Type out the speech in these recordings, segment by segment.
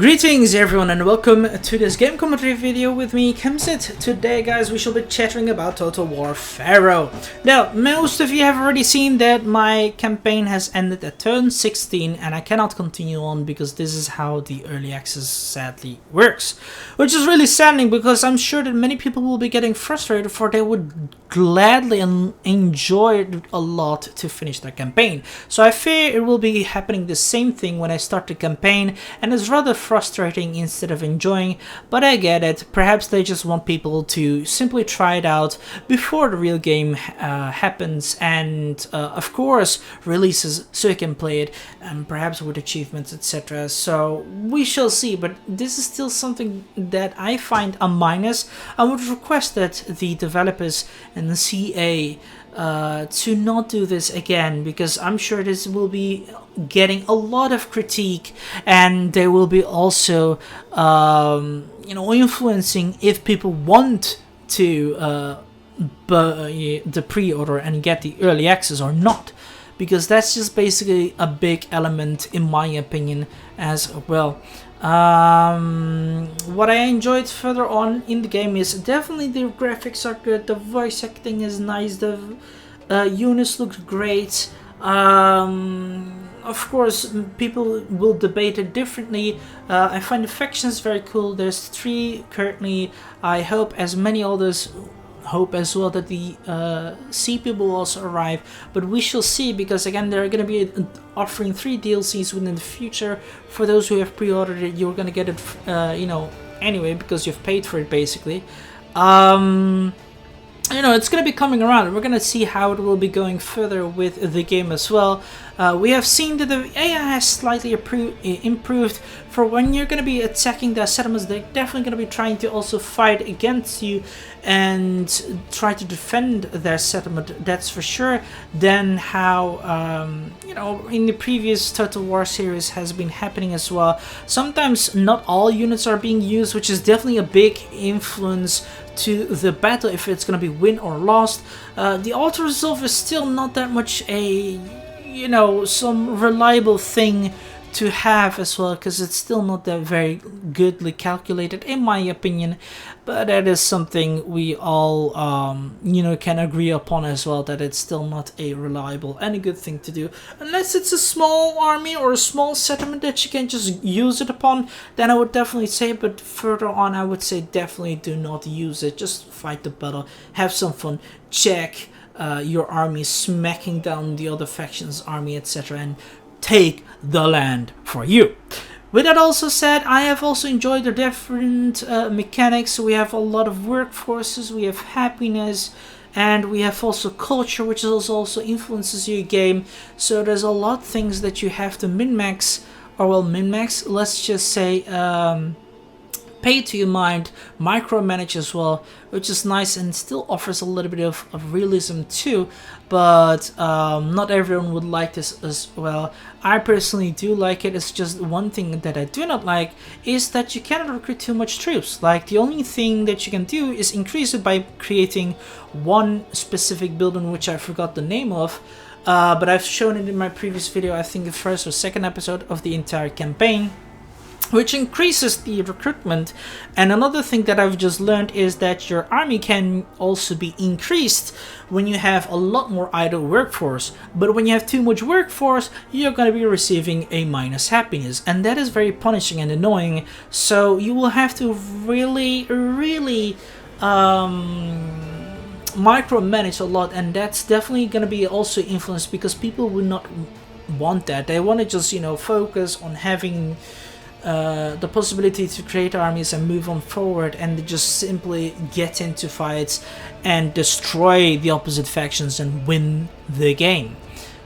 Greetings everyone and welcome to this game commentary video with me, Kimsit. Today guys we shall be chattering about Total War Pharaoh. Now most of you have already seen that my campaign has ended at turn 16 and I cannot continue on because this is how the early access sadly works. Which is really saddening because I'm sure that many people will be getting frustrated for they would gladly and enjoy it a lot to finish their campaign. So I fear it will be happening the same thing when I start the campaign, and it's rather frustrating instead of enjoying, but I get it. Perhaps they just want people to simply try it out before the real game happens and of course releases so you can play it, and perhaps with achievements, etc. So we shall see, but this is still something that I find a minus. I would request that the developers and the CA to not do this again, because I'm sure this will be getting a lot of critique, and they will be also influencing if people want to the pre-order and get the early access or not, because that's just basically a big element in my opinion as well. What I enjoyed further on in the game is definitely the graphics are good, the voice acting is nice, the units look great. Of course people will debate it differently. I find the factions very cool. There's 3 currently. I hope as many others hope as well that the sea people will also arrive, but we shall see, because again they're going to be offering 3 DLCs within the future. For those who have pre-ordered it, you're going to get it anyway because you've paid for it basically. It's going to be coming around. We're going to see how it will be going further with the game as well. We have seen that the AI has slightly improved. For when you're going to be attacking their settlements, they're definitely going to be trying to also fight against you and try to defend their settlement, that's for sure, than how in the previous Total War series has been happening as well. Sometimes not all units are being used, which is definitely a big influence to the battle if it's going to be win or lost. The auto resolve is still not that much a some reliable thing to have as well, because it's still not that very goodly calculated in my opinion, but that is something we all can agree upon as well, that it's still not a reliable and a good thing to do unless it's a small army or a small settlement that you can just use it upon. Then I would definitely say, but further on I would say definitely do not use it. Just fight the battle, have some fun, check your army, smacking down the other faction's army, etc., and take the land for you. With that also said, I have also enjoyed the different mechanics. We have a lot of workforces, we have happiness, and we have also culture, which also influences your game. So there's a lot of things that you have to min-max, or well, min-max, let's just say pay to your mind, micromanage as well, which is nice and still offers a little bit of realism too, but not everyone would like this as well. I personally do like it. It's just one thing that I do not like is that you cannot recruit too much troops. Like, the only thing that you can do is increase it by creating one specific building, which I forgot the name of, but I've shown it in my previous video, I think the first or second episode of the entire campaign, which increases the recruitment. And another thing that I've just learned is that your army can also be increased when you have a lot more idle workforce, but when you have too much workforce, you're going to be receiving a minus happiness, and that is very punishing and annoying. So you will have to really micromanage a lot, and that's definitely going to be also influenced, because people will not want that. They want to just focus on having the possibility to create armies and move on forward, and just simply get into fights and destroy the opposite factions and win the game.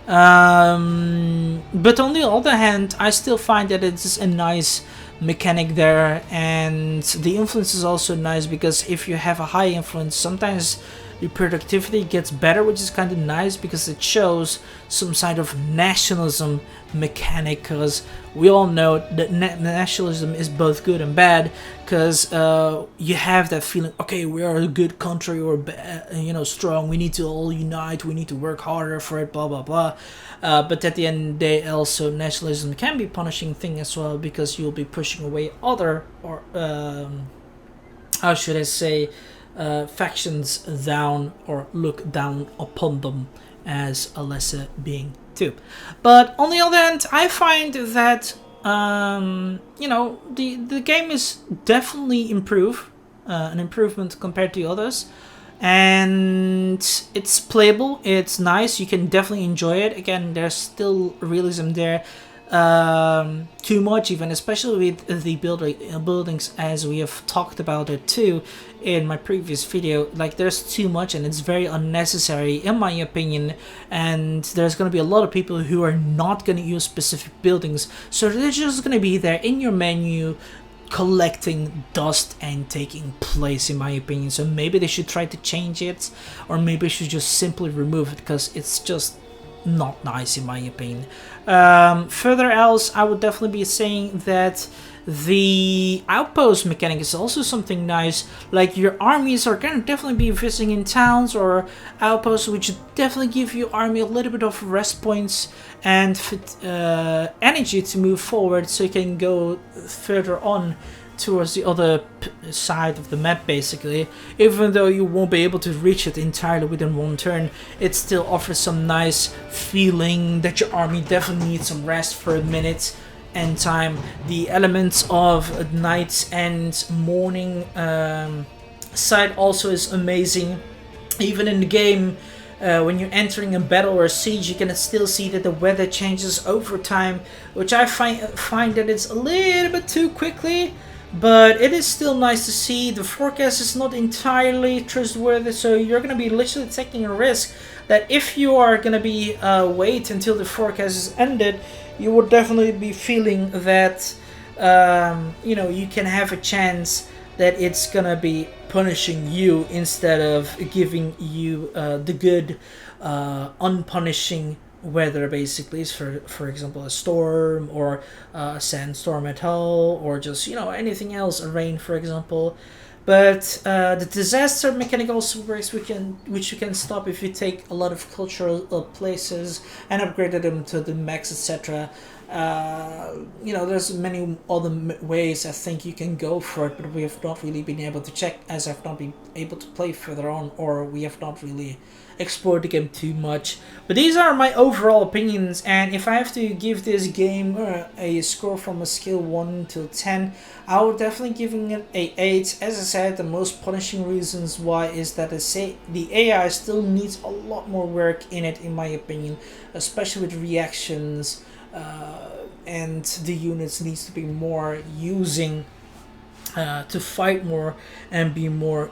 But on the other hand, I still find that it's a nice mechanic there, and the influence is also nice, because if you have a high influence, sometimes the productivity gets better, which is kind of nice because it shows some side of nationalism mechanic, because we all know that nationalism is both good and bad, because you have that feeling, okay, we are a good country, or strong, we need to all unite, we need to work harder for it, blah blah blah. But at the end of the day, also nationalism can be punishing thing as well, because you'll be pushing away other, or how should I say, factions down, or look down upon them as a lesser being too. But on the other hand, I find that the game is definitely an improvement compared to others, and it's playable, it's nice, you can definitely enjoy it. Again, there's still realism there, too much even, especially with the buildings, as we have talked about it too in my previous video. Like, there's too much and it's very unnecessary in my opinion, and there's going to be a lot of people who are not going to use specific buildings, so they're just going to be there in your menu collecting dust and taking place, in my opinion. So maybe they should try to change it, or maybe they should just simply remove it, because it's just not nice in my opinion. Further else, I would definitely be saying that the outpost mechanic is also something nice. Like, your armies are gonna definitely be visiting in towns or outposts, which definitely give your army a little bit of rest points and energy to move forward, so you can go further on towards the other side of the map basically. Even though you won't be able to reach it entirely within one turn, it still offers some nice feeling that your army definitely needs some rest for a minute and time. The elements of night and morning side also is amazing. Even in the game, when you're entering a battle or a siege, you can still see that the weather changes over time, which I find that it's a little bit too quickly. But it is still nice to see. The forecast is not entirely trustworthy, so you're going to be literally taking a risk that if you are going to be wait until the forecast is ended, you would definitely be feeling that you can have a chance that it's going to be punishing you instead of giving you the good unpunishing weather basically, for example a storm, or a sandstorm at all, or just anything else, a rain for example. But the disaster mechanic also works, which you can stop if you take a lot of cultural places and upgraded them to the max, etc. There's many other ways I think you can go for it, but we have not really been able to check, as I've not been able to play further on, or we have not really explored the game too much. But these are my overall opinions, and if I have to give this game a score from a scale 1 to 10, I would definitely giving it a 8. As I said, the most punishing reasons why is that the AI still needs a lot more work in it, in my opinion, especially with reactions, and the units needs to be more using to fight more and be more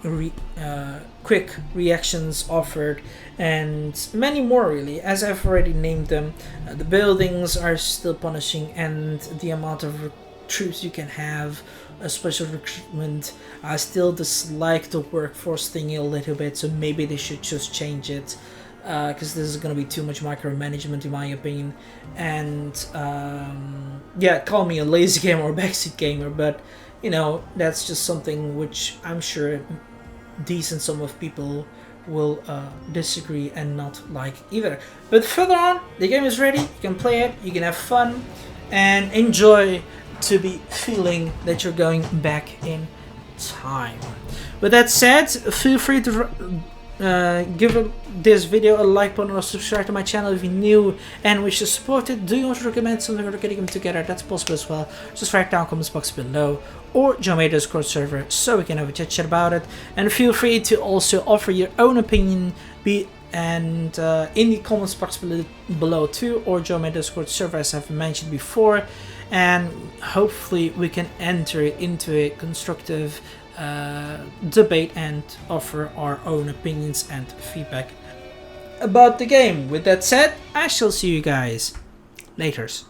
quick reactions offered, and many more really, as I've already named them. The buildings are still punishing, and the amount of troops you can have, a special recruitment. I still dislike the workforce thingy a little bit, so maybe they should just change it, because this is going to be too much micromanagement in my opinion. And yeah, call me a lazy gamer or backseat gamer, but that's just something which I'm sure decent sum of people will disagree and not like either. But further on, the game is ready, you can play it, you can have fun and enjoy to be feeling that you're going back in time. With that said, feel free to give this video a like button, or subscribe to my channel if you're new and wish to support it. Do you want to recommend something, or getting them together? That's possible as well. Just write down comments box below, or join my Discord server so we can have a chat about it. And feel free to also offer your own opinion in the comments box below too, or join my Discord server as I've mentioned before, and hopefully we can enter into a constructive debate and offer our own opinions and feedback about the game. With that said, I shall see you guys laters.